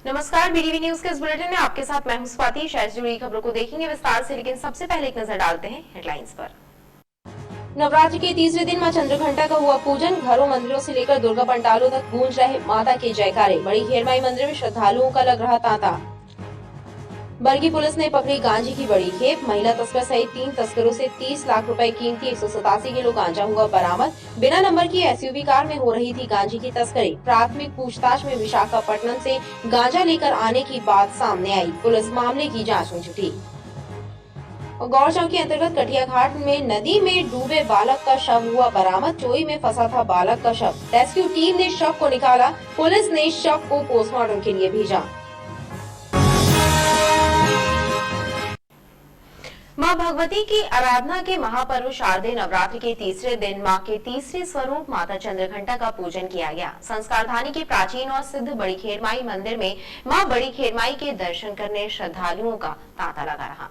नमस्कार, BDV news के इस बुलेटिन में आपके साथ मैं हूं स्वाति। शहर से जुड़ी खबरों को देखेंगे विस्तार से, लेकिन सबसे पहले एक नजर डालते हैं हेडलाइंस पर। नवरात्र के तीसरे दिन मां चंद्रघंटा का हुआ पूजन। घरों, मंदिरों से लेकर दुर्गा पंडालों तक गूंज रहे माता के जयकारे। बड़ी खेरमाई मंदिर में श्रद्धालुओं का लग रहा तांता। बरगी पुलिस ने पकड़ी गांजे की बड़ी खेप। महिला तस्कर सहित 3 तस्करों से 30 लाख रुपए कीमती 187 किलो गांजा हुआ बरामद। बिना नंबर की एसयूवी कार में हो रही थी गांजे की तस्करी। प्राथमिक पूछताछ में विशाखापट्टनम से गांजा लेकर आने की बात सामने आई। पुलिस मामले की जांच में जुटी। गौर चौकी अंतर्गत कटिया घाट में नदी में डूबे बालक का शव हुआ बरामद। चोई में फंसा था बालक का शव। रेस्क्यू टीम ने शव को निकाला। पुलिस ने शव को पोस्टमार्टम के लिए भेजा। मां भगवती की आराधना के महापर्व शारदीय नवरात्र के तीसरे दिन मां के तीसरे स्वरूप माता चंद्रघंटा का पूजन किया गया। संस्कारधानी के प्राचीन और सिद्ध बड़ी खेरमाई मंदिर में मां बड़ी खेरमाई के दर्शन करने श्रद्धालुओं का तांता लगा रहा।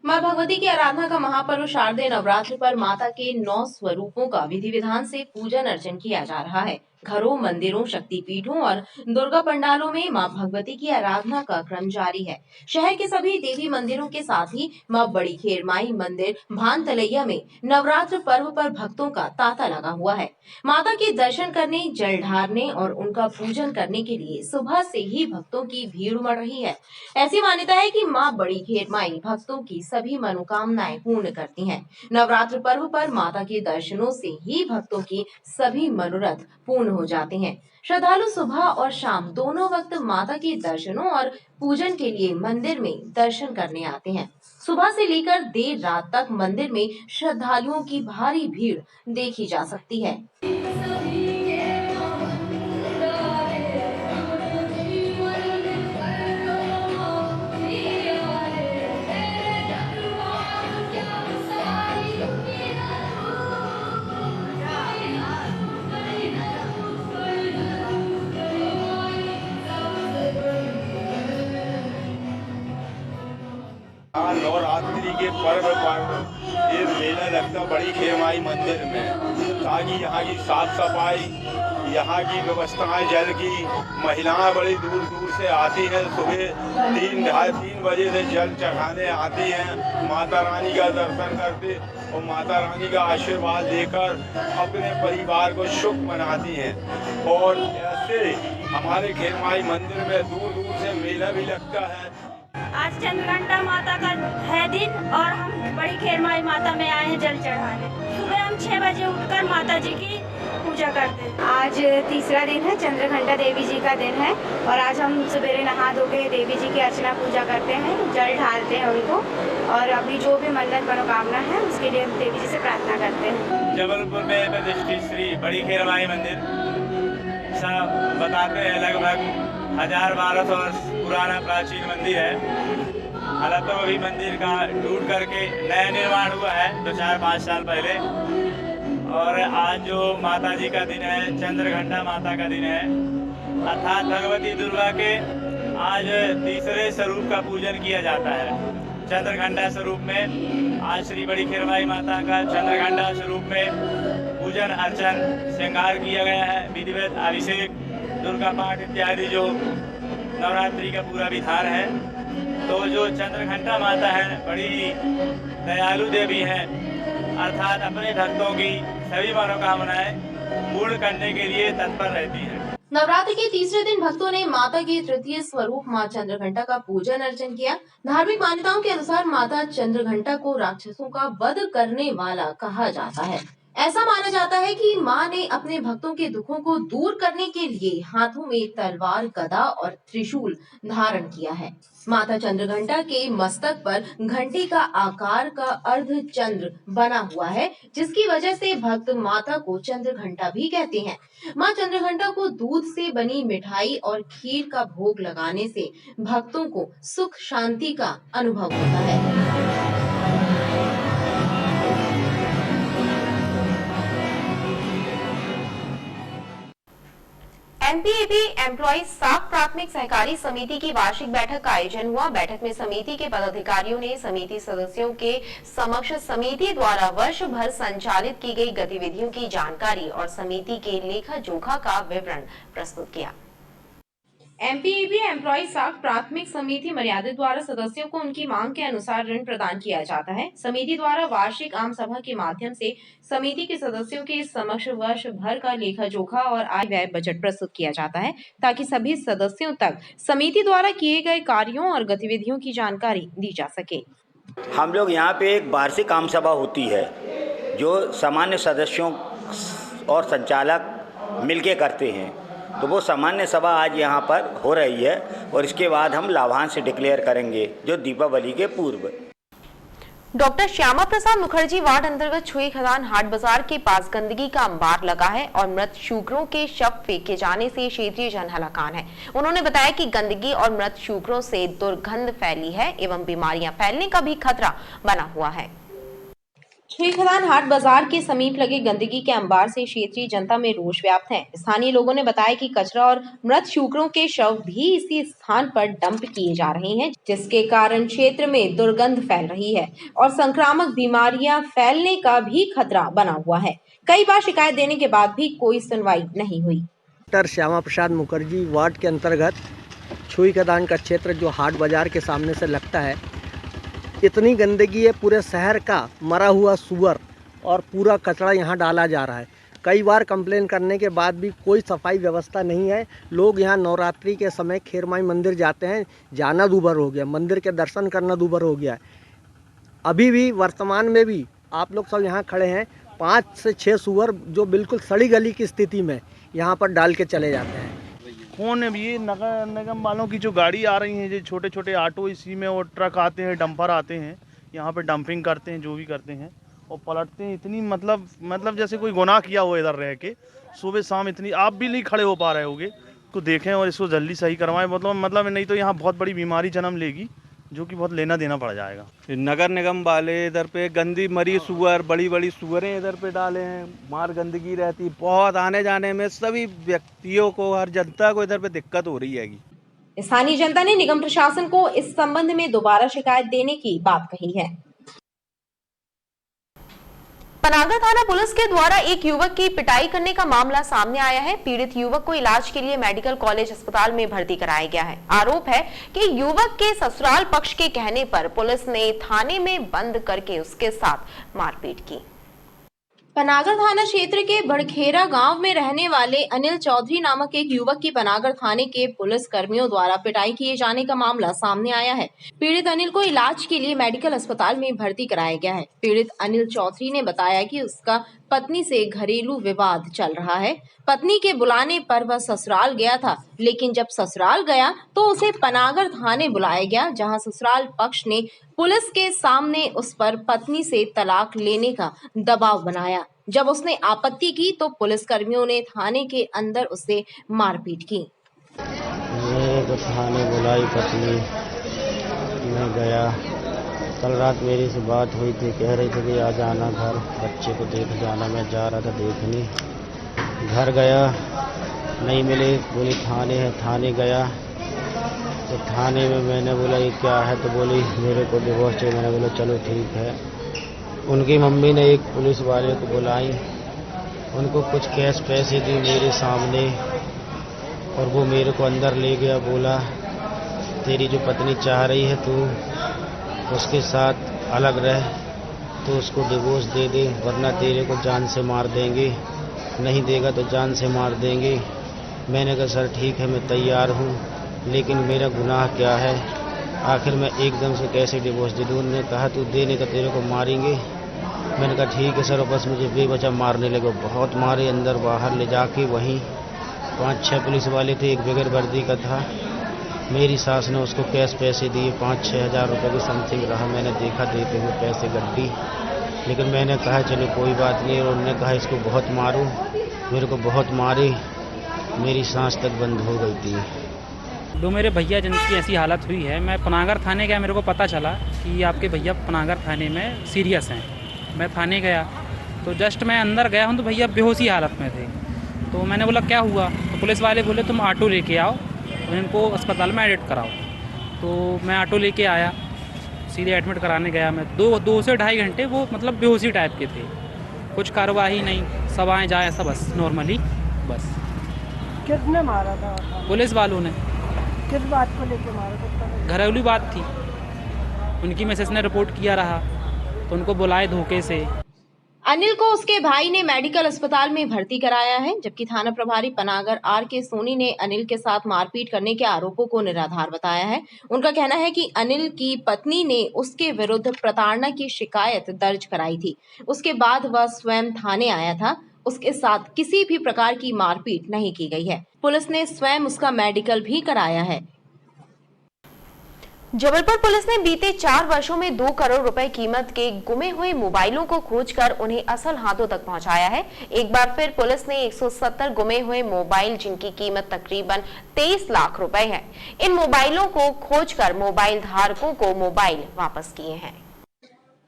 मां भगवती की आराधना का महापर्व शारदीय नवरात्र पर माता के 9 स्वरूपों का विधि विधान से पूजन अर्चन किया जा रहा है। घरों, मंदिरों, शक्तिपीठों और दुर्गा पंडालों में मां भगवती की आराधना का क्रम जारी है। शहर के सभी देवी मंदिरों के साथ ही मां बड़ी खेरमाई मंदिर भान तलैया में नवरात्र पर्व पर भक्तों का तांता लगा हुआ है। माता के दर्शन करने, जल ढारने और उनका पूजन करने के लिए सुबह से ही भक्तों की भीड़ उमड़ रही है। ऐसी मान्यता है कि मां बड़ी खेरमाई भक्तों की सभी मनोकामनाएं पूर्ण करती हैं। नवरात्र पर्व पर माता के दर्शनों से ही भक्तों की सभी मनोरथ पूर्ण हो जाते हैं। श्रद्धालु सुबह और शाम दोनों वक्त माता के दर्शनों और पूजन के लिए मंदिर में दर्शन करने आते हैं। सुबह से लेकर देर रात तक मंदिर में श्रद्धालुओं की भारी भीड़ देखी जा सकती है। नवरात्रि के पर्व पर ये मेला लगता बड़ी खेरमाई मंदिर में, ताकि यहाँ की साफ सफाई, यहाँ की व्यवस्थाएं, जल की, महिलाएं बड़ी दूर दूर से आती हैं। सुबह 3-3:30 बजे से जल चढ़ाने आती हैं, माता रानी का दर्शन करते और माता रानी का आशीर्वाद लेकर अपने परिवार को सुख मनाती हैं। और ऐसे हमारे खेरमाई मंदिर में दूर दूर से मेला भी लगता है। आज चंद्रघंटा माता का है दिन और हम बड़ी खेरमाई माता में आए हैं जल चढ़ाने। सुबह हम 6 बजे उठकर माता जी की पूजा करते हैं। आज तीसरा दिन है, चंद्रघंटा देवी जी का दिन है और आज हम सवेरे नहा धो के देवी जी की अर्चना पूजा करते हैं, जल ढालते हैं उनको और अभी जो भी मन्नत मनोकामना है उसके लिए हम देवी जी से प्रार्थना करते हैं। जबलपुर में प्रतिष्ठित श्री बड़ी खेरमाई मंदिर सब बताते हैं लगभग 1000-1200 वर्ष पुराना प्राचीन मंदिर है। हालांकि तो अभी मंदिर का टूट करके नया निर्माण हुआ है 4-5 साल पहले। और आज जो माता जी का दिन है, चंद्रघंटा माता का दिन है, अर्थात भगवती दुर्गा के आज तीसरे स्वरूप का पूजन किया जाता है। चंद्रघंटा स्वरूप में आज श्री बड़ी खेरमाई माता का चंद्रघंटा स्वरूप में पूजन अर्चन श्रृंगार किया गया है। विधिवत अभिषेक, दुर्गा पाठ इत्यादि जो नवरात्रि का पूरा विधान है। तो जो चंद्रघंटा माता है बड़ी दयालु देवी है, अर्थात अपने भक्तों की सभी मनोकामनाएं पूर्ण करने के लिए तत्पर रहती है। नवरात्र के तीसरे दिन भक्तों ने माता के तृतीय स्वरूप मां चंद्रघंटा का पूजन अर्चन किया। धार्मिक मान्यताओं के अनुसार माता चंद्रघंटा को राक्षसों का वध करने वाला कहा जाता है। ऐसा माना जाता है कि मां ने अपने भक्तों के दुखों को दूर करने के लिए हाथों में तलवार, गदा और त्रिशूल धारण किया है। माता चंद्रघंटा के मस्तक पर घंटी का आकार का अर्ध चंद्र बना हुआ है, जिसकी वजह से भक्त माता को चंद्रघंटा भी कहते हैं। मां चंद्रघंटा को दूध से बनी मिठाई और खीर का भोग लगाने से भक्तों को सुख शांति का अनुभव होता है। एमपीईबी एम्प्लॉइज साख प्राथमिक सहकारी समिति की वार्षिक बैठक का आयोजन हुआ। बैठक में समिति के पदाधिकारियों ने समिति सदस्यों के समक्ष समिति द्वारा वर्ष भर संचालित की गई गतिविधियों की जानकारी और समिति के लेखा जोखा का विवरण प्रस्तुत किया। एमपीईबी एम्प्लॉइज साख प्राथमिक समिति मर्यादित द्वारा सदस्यों को उनकी मांग के अनुसार ऋण प्रदान किया जाता है। समिति द्वारा वार्षिक आम सभा के माध्यम से समिति के सदस्यों के समक्ष वर्ष भर का लेखा जोखा और आय व्यय बजट प्रस्तुत किया जाता है, ताकि सभी सदस्यों तक समिति द्वारा किए गए कार्यों और गतिविधियों की जानकारी दी जा सके। हम लोग यहाँ पे एक वार्षिक आम सभा होती है जो सामान्य सदस्यों और संचालक मिलके करते हैं, तो वो सामान्य सभा आज यहाँ पर हो रही है और इसके बाद हम लाभांश डिक्लेयर करेंगे जो दीपावली के पूर्व। डॉक्टर श्यामा प्रसाद मुखर्जी वार्ड अंतर्गत छुई खदान हाट बाजार के पास गंदगी का अंबार लगा है और मृत शुकरों के शव फेंके जाने से क्षेत्रीय जन हलाकान है। उन्होंने बताया कि गंदगी और मृत शुकरों से दुर्गंध फैली है एवं बीमारियां फैलने का भी खतरा बना हुआ है। छुई खदान हाट बाजार के समीप लगे गंदगी के अंबार से क्षेत्रीय जनता में रोष व्याप्त है। स्थानीय लोगों ने बताया कि कचरा और मृत शुकरों के शव भी इसी स्थान पर डंप किए जा रहे हैं, जिसके कारण क्षेत्र में दुर्गंध फैल रही है और संक्रामक बीमारियां फैलने का भी खतरा बना हुआ है। कई बार शिकायत देने के बाद भी कोई सुनवाई नहीं हुई। डॉक्टर श्यामा प्रसाद मुखर्जी वार्ड के अंतर्गत छुई खदान का क्षेत्र जो हाट बाजार के सामने से लगता है, इतनी गंदगी है, पूरे शहर का मरा हुआ सूअर और पूरा कचरा यहाँ डाला जा रहा है। कई बार कंप्लेन करने के बाद भी कोई सफाई व्यवस्था नहीं है। लोग यहाँ नवरात्रि के समय खेरमाई मंदिर जाते हैं, जाना दूभर हो गया, मंदिर के दर्शन करना दूभर हो गया है। अभी भी वर्तमान में भी आप लोग सब यहाँ खड़े हैं, 5 से 6 सूअर जो बिल्कुल सड़ी गली की स्थिति में यहाँ पर डाल के चले जाते हैं। कौन है ये नगर निगम वालों की जो गाड़ी आ रही है, जो छोटे छोटे ऑटो, इसी में वो ट्रक आते हैं, डंपर आते हैं, यहाँ पे डंपिंग करते हैं, जो भी करते हैं और पलटते हैं। इतनी मतलब जैसे कोई गुनाह किया हो इधर रह के, सुबह शाम इतनी आप भी नहीं खड़े हो पा रहे होगे। इसको देखें और इसको जल्दी सही करवाएं, मतलब नहीं तो यहाँ बहुत बड़ी बीमारी जन्म लेगी, जो कि बहुत लेना देना पड़ जाएगा। नगर निगम वाले इधर पे गंदी मरी सुअर, बड़ी बड़ी सुअरें इधर पे डाले हैं, मार गंदगी रहती, बहुत आने जाने में सभी व्यक्तियों को, हर जनता को इधर पे दिक्कत हो रही है। स्थानीय जनता ने निगम प्रशासन को इस संबंध में दोबारा शिकायत देने की बात कही है। पनागर थाना पुलिस के द्वारा एक युवक की पिटाई करने का मामला सामने आया है। पीड़ित युवक को इलाज के लिए मेडिकल कॉलेज अस्पताल में भर्ती कराया गया है। आरोप है कि युवक के ससुराल पक्ष के कहने पर पुलिस ने थाने में बंद करके उसके साथ मारपीट की। पनागर थाना क्षेत्र के बड़खेरा गांव में रहने वाले अनिल चौधरी नामक एक युवक की पनागर थाने के पुलिस कर्मियों द्वारा पिटाई किए जाने का मामला सामने आया है। पीड़ित अनिल को इलाज के लिए मेडिकल अस्पताल में भर्ती कराया गया है। पीड़ित अनिल चौधरी ने बताया कि उसका पत्नी से घरेलू विवाद चल रहा है। पत्नी के बुलाने पर वह ससुराल गया था, लेकिन जब ससुराल गया तो उसे पनागर थाने बुलाया गया, जहां ससुराल पक्ष ने पुलिस के सामने उस पर पत्नी से तलाक लेने का दबाव बनाया। जब उसने आपत्ति की तो पुलिस कर्मियों ने थाने के अंदर उससे मारपीट की। तो थाने बुलाई पत्नी, मैं गया। कल रात मेरी से बात हुई थी, कह रही थी कि आ जाना घर, बच्चे को देख जाना। मैं जा रहा था देखने, घर गया नहीं मिले, बोली थाने है। थाने गया तो थाने में मैंने बोला ये क्या है, तो बोली मेरे को डिवोर्स चाहिए। मैंने बोला चलो ठीक है। उनकी मम्मी ने एक पुलिस वाले को बुलाई, उनको कुछ कैश पैसे दी मेरे सामने और वो मेरे को अंदर ले गया। बोला तेरी जो पत्नी चाह रही है तू उसके साथ अलग रह, तो उसको डिवोर्स दे दे, वरना तेरे को जान से मार देंगे, नहीं देगा तो जान से मार देंगे। मैंने कहा सर ठीक है मैं तैयार हूँ, लेकिन मेरा गुनाह क्या है, आखिर मैं एकदम से कैसे डिवोर्स दे दूँ। उन्होंने कहा तू देने का तेरे को मारेंगे। मैंने कहा ठीक है सर। बस मुझे बेवजह मारने लगे, बहुत मारे, अंदर बाहर ले जाके। वहीं 5-6 पुलिस वाले थे, एक बगैर वर्दी का था। मेरी सास ने उसको कैश पैसे दिए, 5-6 हज़ार रुपये की समथिंग रहा। मैंने देखा देते हुए पैसे गड्डी, लेकिन मैंने कहा चलो कोई बात नहीं। और उन्होंने कहा इसको बहुत मारो, मेरे को बहुत मारे, मेरी सांस तक बंद हो गई थी। दो मेरे भैया जिनकी ऐसी हालत हुई है, मैं पनागर थाने गया, मेरे को पता चला कि आपके भैया पनागर थाने में सीरियस हैं। मैं थाने गया तो जस्ट मैं अंदर गया हूँ तो भैया बेहोशी हालत में थे। तो मैंने बोला क्या हुआ, तो पुलिस वाले बोले तुम ऑटो लेके आओ और इनको अस्पताल में एडमिट कराओ। तो मैं ऑटो लेके आया, सीधे एडमिट कराने गया मैं। 2 से 2.5 घंटे वो मतलब बेहोशी टाइप के थे, कुछ कार्रवाई नहीं, सब आए जाए ऐसा बस नॉर्मली बस। किसने मारा था? पुलिस वालों ने। किस बात को लेके मारा था? घरेलू बात थी, उनकी मिसेस ने रिपोर्ट किया रहा तो उनको बुलाए धोखे से। अनिल को उसके भाई ने मेडिकल अस्पताल में भर्ती कराया है, जबकि थाना प्रभारी पनागर आर.के. सोनी ने अनिल के साथ मारपीट करने के आरोपों को निराधार बताया है। उनका कहना है कि अनिल की पत्नी ने उसके विरुद्ध प्रताड़ना की शिकायत दर्ज कराई थी, उसके बाद वह स्वयं थाने आया था। उसके साथ किसी भी प्रकार की मारपीट नहीं की गई है। पुलिस ने स्वयं उसका मेडिकल भी कराया है। जबलपुर पुलिस ने बीते 4 वर्षों में 2 करोड़ रुपए कीमत के गुमे हुए मोबाइलों को खोजकर उन्हें असल हाथों तक पहुंचाया है। एक बार फिर पुलिस ने 170 गुमे हुए मोबाइल, जिनकी कीमत तकरीबन 23 लाख रुपए है, इन मोबाइलों को खोजकर मोबाइल धारकों को मोबाइल वापस किए हैं।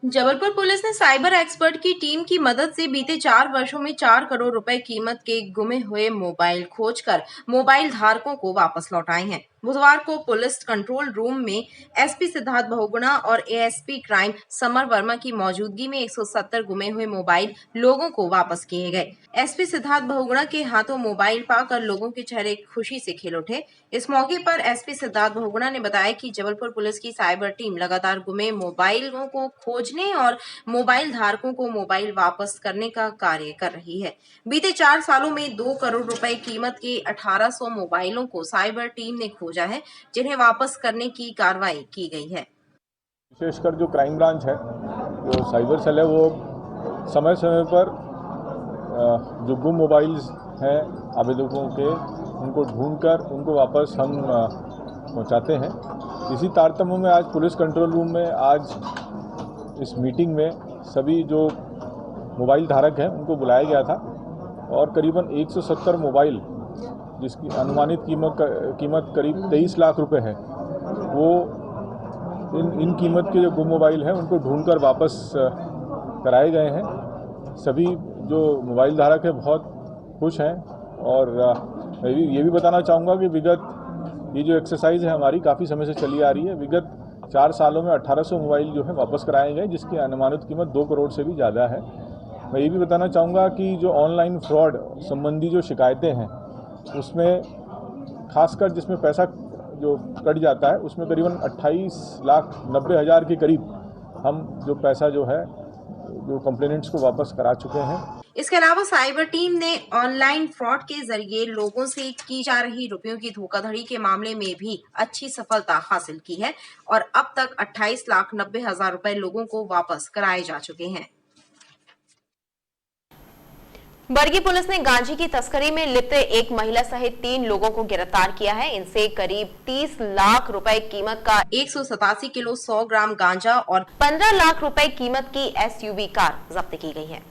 जबलपुर पुलिस ने साइबर एक्सपर्ट की टीम की मदद से बीते 4 वर्षों में 4 करोड़ रुपए कीमत के गुमे हुए मोबाइल खोजकर मोबाइल धारकों को वापस लौटाए हैं। बुधवार को पुलिस कंट्रोल रूम में एसपी सिद्धार्थ बहुगुणा और एएसपी क्राइम समर वर्मा की मौजूदगी में 170 गुमे हुए मोबाइल लोगों को वापस किए गए। एसपी सिद्धार्थ बहुगुणा के हाथों मोबाइल पाकर लोगों के चेहरे खुशी से खिल उठे। इस मौके पर एसपी सिद्धार्थ बहुगुणा ने बताया कि जबलपुर पुलिस की साइबर टीम लगातार गुमे मोबाइलों को खोजने और मोबाइल धारकों को मोबाइल वापस करने का कार्य कर रही है। बीते 4 सालों में 2 करोड़ रुपए कीमत के 1800 मोबाइलों को साइबर टीम ने खोजा है, जिन्हें वापस करने की कार्रवाई की गई है। विशेषकर जो क्राइम ब्रांच है, जो साइबर सेल है, वो समय समय पर जो गुम मोबाइल्स हैं आवेदकों के, उनको ढूंढकर उनको वापस हम पहुंचाते हैं। इसी तारतम्य में आज पुलिस कंट्रोल रूम में आज इस मीटिंग में सभी जो मोबाइल धारक हैं उनको बुलाया गया था और करीबन 170 मोबाइल, जिसकी अनुमानित कीमत करीब 23 लाख रुपए है, वो इन कीमत के जो गुम मोबाइल हैं उनको ढूंढकर वापस कराए गए हैं। सभी जो मोबाइल धारक है बहुत खुश हैं और मैं ये भी बताना चाहूँगा कि विगत ये जो एक्सरसाइज है हमारी काफ़ी समय से चली आ रही है। विगत 4 सालों में 1800 मोबाइल जो है वापस कराए गए, जिसकी अनुमानित कीमत 2 करोड़ से भी ज़्यादा है। मैं ये भी बताना चाहूँगा कि जो ऑनलाइन फ्रॉड संबंधी जो शिकायतें हैं, उसमें खासकर जिसमें पैसा जो कट जाता है, उसमें करीबन 28,90,000 के करीब हम जो पैसा जो है जो कंप्लेनेंट्स को वापस करा चुके हैं। इसके अलावा साइबर टीम ने ऑनलाइन फ्रॉड के जरिए लोगों से की जा रही रुपयों की धोखाधड़ी के मामले में भी अच्छी सफलता हासिल की है और अब तक 28,90,000 रुपए लोगों को वापस कराए जा चुके हैं। बरगी पुलिस ने गांजे की तस्करी में लिप्त एक महिला सहित 3 लोगों को गिरफ्तार किया है। इनसे करीब 30 लाख रुपए कीमत का 187 किलो 100 ग्राम गांजा और 15 लाख रुपए कीमत की एसयूवी कार जब्त की गई है।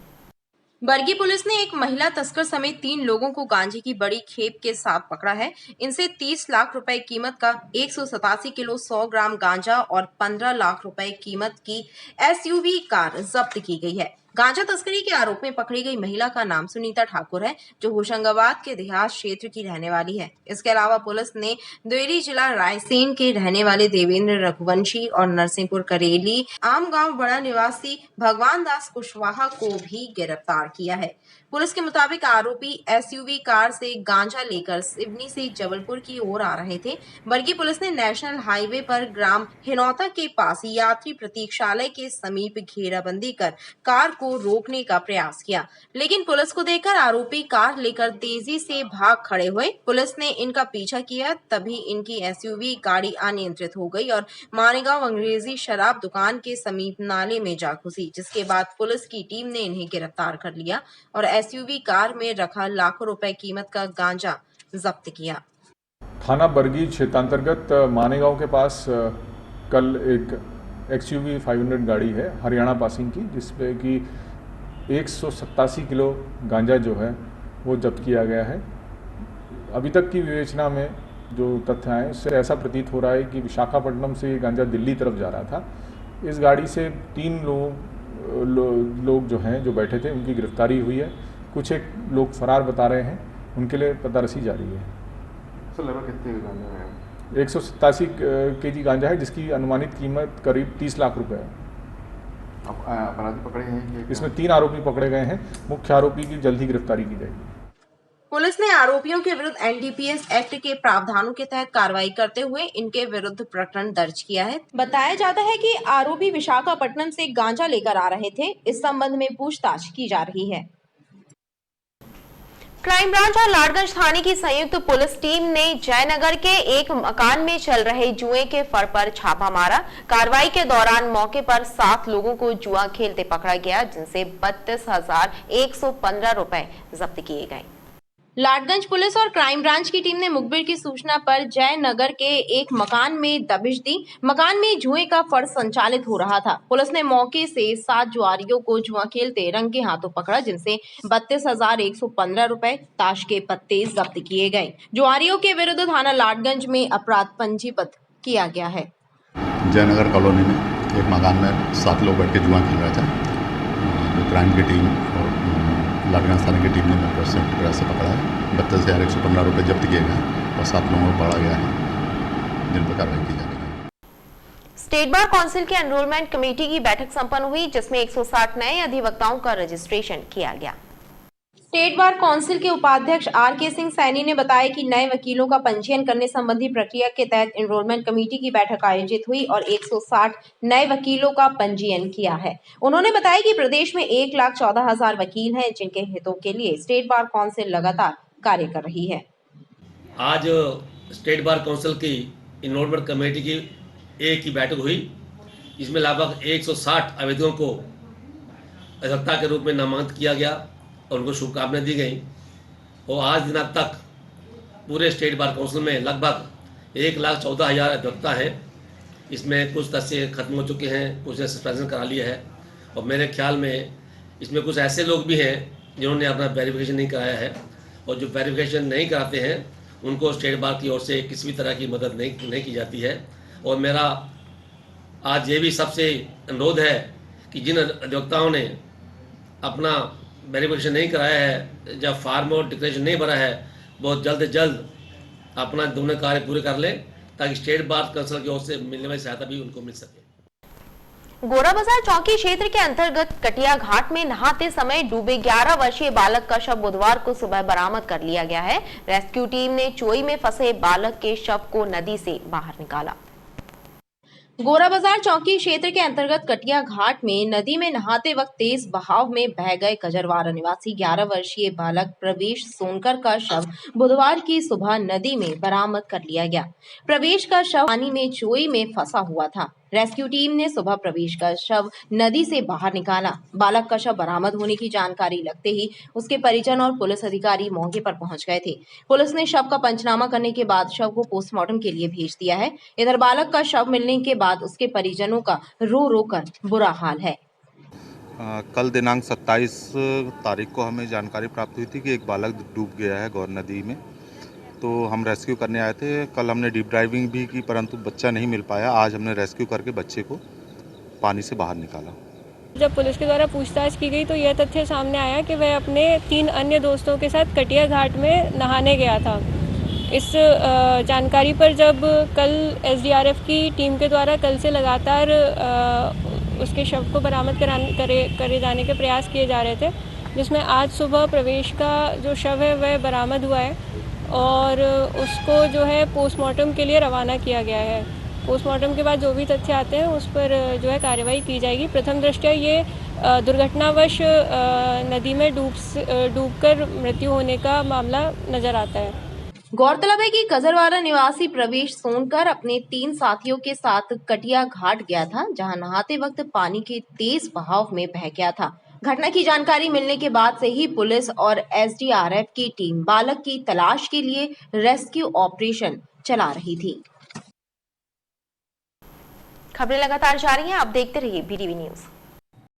बरगी पुलिस ने एक महिला तस्कर समेत 3 लोगों को गांजे की बड़ी खेप के साथ पकड़ा है। इनसे 30 लाख रुपए कीमत का 187 किलो 100 ग्राम गांजा और 15 लाख रुपए कीमत की एसयूवी कार जब्त की गई है। गांजा तस्करी के आरोप में पकड़ी गई महिला का नाम सुनीता ठाकुर है, जो होशंगाबाद के देहात क्षेत्र की रहने वाली है। इसके अलावा पुलिस ने देवरी जिला रायसेन के रहने वाले देवेंद्र रघुवंशी और नरसिंहपुर करेली आमगांव बड़ा निवासी भगवान दास कुशवाहा को भी गिरफ्तार किया है। पुलिस के मुताबिक आरोपी एसयूवी कार से गांजा लेकर सिवनी से जबलपुर की ओर आ रहे थे। बरगी पुलिस ने नेशनल हाईवे पर ग्राम हिनौता के पास यात्री प्रतीक्षालय के समीप घेराबंदी कर कार को रोकने का प्रयास किया, लेकिन पुलिस को देखकर आरोपी कार लेकर तेजी से भाग खड़े हुए। पुलिस ने इनका पीछा किया, तभी इनकी एसयूवी गाड़ी अनियंत्रित हो गई और मानेगांव अंग्रेजी शराब दुकान के समीप नाले में जा घुसी, जिसके बाद पुलिस की टीम ने इन्हें गिरफ्तार कर लिया और एसयूवी कार में रखा लाखों रुपए कीमत का गांजा जब्त किया। थाना बरगी क्षेत्रांतर्गत मानेगांव के पास कल एक XUV 500 गाड़ी है हरियाणा पासिंग की, जिसपे कि 187 किलो गांजा जो है वो जब्त किया गया है। अभी तक की विवेचना में जो तथ्य आए, इससे ऐसा प्रतीत हो रहा है कि विशाखापट्टनम से ये गांजा दिल्ली तरफ जा रहा था। इस गाड़ी से 3 लोग जो हैं जो बैठे थे, उनकी गिरफ्तारी हुई है। कुछ एक लोग फरार बता रहे हैं उनके लिए तलाशी जारी है। सर लगभग कितने गांजा है? 187 केजी गांजा है, जिसकी अनुमानित कीमत करीब 30 लाख रुपए है। अपराधी पकड़े हैं? इसमें 3 आरोपी पकड़े गए हैं। मुख्य आरोपी की जल्द ही गिरफ्तारी की जाएगी। पुलिस ने आरोपियों के विरुद्ध एनडीपीएस एक्ट के प्रावधानों के तहत कार्रवाई करते हुए इनके विरुद्ध प्रकरण दर्ज किया है। बताया जाता है कि आरोपी विशाखापट्टनम से गांजा लेकर आ रहे थे। इस संबंध में पूछताछ की जा रही है। क्राइम ब्रांच और लाडगंज थाने की संयुक्त पुलिस टीम ने जयनगर के एक मकान में चल रहे जुए के फड़ पर छापा मारा। कार्रवाई के दौरान मौके पर 7 लोगों को जुआ खेलते पकड़ा गया, जिनसे 32,115 रुपए जब्त किए गए। लाडगंज पुलिस और क्राइम ब्रांच की टीम ने मुखबिर की सूचना पर जयनगर के एक मकान में दबिश दी। मकान में जुए का फड़ संचालित हो रहा था। पुलिस ने मौके से 7 जुआरियों को जुआ खेलते रंगे हाथों पकड़ा, जिनसे 32,115 रुपए ताश के पत्ते जब्त किए गए। जुआरियों के विरुद्ध थाना लाडगंज में अपराध पंजीबद्ध किया गया है। जयनगर कॉलोनी में एक मकान में 7 लोग बैठ के जुआ खेल रहे थे। क्राइम की टीम और लाडगंज थाने की टीम ने मिलकर संयुक्त प्रयास से पकड़ा है। 32,115 रुपये जब्त किए गए और 7 लोगों को पकड़ा गया है, जिन पर कार्रवाई की जा रही है। स्टेट बार काउंसिल की एनरोलमेंट कमेटी की बैठक संपन्न हुई, जिसमें 160 नए अधिवक्ताओं का रजिस्ट्रेशन किया गया। स्टेट बार काउंसिल के उपाध्यक्ष आर.के. सिंह सैनी ने बताया कि नए वकीलों का पंजीयन करने संबंधी प्रक्रिया के तहत एनरोलमेंट कमेटी की बैठक आयोजित हुई और 160 नए वकीलों का पंजीयन किया है। उन्होंने बताया कि प्रदेश में 1,14,000 वकील हैं, जिनके हितों के लिए स्टेट बार काउंसिल लगातार कार्य कर रही है। आज स्टेट बार काउंसिल की एनरोलमेंट कमेटी की एक की बैठक हुई। इसमें लगभग 160 आवेदकों को अधिवक्ता के रूप में नामांकित किया गया और उनको शुभकामनाएं दी गई। और आज दिनांक तक पूरे स्टेट बार काउंसिल में लगभग 1,14,000 अधिवक्ता हैं। इसमें कुछ तस्से खत्म हो चुके हैं, कुछ ने सस्पेंशन करा लिया है और मेरे ख्याल में इसमें कुछ ऐसे लोग भी हैं जिन्होंने अपना वेरिफिकेशन नहीं कराया है, और जो वेरिफिकेशन नहीं कराते हैं उनको स्टेट बार की ओर से किसी भी तरह की मदद नहीं की जाती है। और मेरा आज ये भी सबसे अनुरोध है कि जिन अधिवक्ताओं ने अपना वेरिफिकेशन नहीं कराया है, जब फार्म और डिक्लेरेशन नहीं भरा है, बहुत जल्द से जल्द अपना दोनों कार्य पूरे कर लें, ताकि स्टेट बार काउंसिल की ओर से मिलने वाली सहायता भी उनको मिल सके। गोरा बाजार चौकी क्षेत्र के अंतर्गत कटिया घाट में नहाते समय डूबे 11 वर्षीय बालक का शव बुधवार को सुबह बरामद कर लिया गया है। रेस्क्यू टीम ने चोई में फंसे बालक के शव को नदी से बाहर निकाला। गोरा बाजार चौकी क्षेत्र के अंतर्गत कटिया घाट में नदी में नहाते वक्त तेज बहाव में बह गए कजरवाड़ा निवासी 11 वर्षीय बालक प्रवेश सोनकर का शव बुधवार की सुबह नदी में बरामद कर लिया गया। प्रवेश का शव पानी में चोई में फंसा हुआ था। रेस्क्यू टीम ने सुबह प्रवेश का शव नदी से बाहर निकाला। बालक का शव बरामद होने की जानकारी लगते ही उसके परिजन और पुलिस अधिकारी मौके पर पहुंच गए थे। पुलिस ने शव का पंचनामा करने के बाद शव को पोस्टमार्टम के लिए भेज दिया है। इधर बालक का शव मिलने के बाद उसके परिजनों का रो रो कर बुरा हाल है। कल दिनांक 27 तारीख को हमें जानकारी प्राप्त हुई थी कि एक बालक डूब गया है गौर नदी में, तो हम रेस्क्यू करने आए थे। कल हमने डीप ड्राइविंग भी की, परंतु बच्चा नहीं मिल पाया। आज हमने रेस्क्यू करके बच्चे को पानी से बाहर निकाला। जब पुलिस के द्वारा पूछताछ की गई तो यह तथ्य सामने आया कि वह अपने 3 अन्य दोस्तों के साथ कटिया घाट में नहाने गया था। इस जानकारी पर जब कल एसडीआरएफ की टीम के द्वारा कल से लगातार उसके शव को बरामद करे जाने के प्रयास किए जा रहे थे, जिसमें आज सुबह प्रवेश का जो शव है वह बरामद हुआ है और उसको जो है पोस्टमार्टम के लिए रवाना किया गया है। पोस्टमार्टम के बाद जो भी तथ्य आते हैं उस पर जो है कार्रवाई की जाएगी। प्रथम दृष्टया ये दुर्घटनावश नदी में डूबकर मृत्यु होने का मामला नजर आता है। गौरतलब है कि कजरवाड़ा निवासी प्रवेश सोनकर अपने 3 साथियों के साथ कटिया घाट गया था, जहां नहाते वक्त पानी के तेज बहाव में बह गया था। घटना की जानकारी मिलने के बाद से ही पुलिस और एसडीआरएफ की टीम बालक की तलाश के लिए रेस्क्यू ऑपरेशन चला रही थी। खबरें लगातार जारी हैं, आप देखते रहिए BTV न्यूज।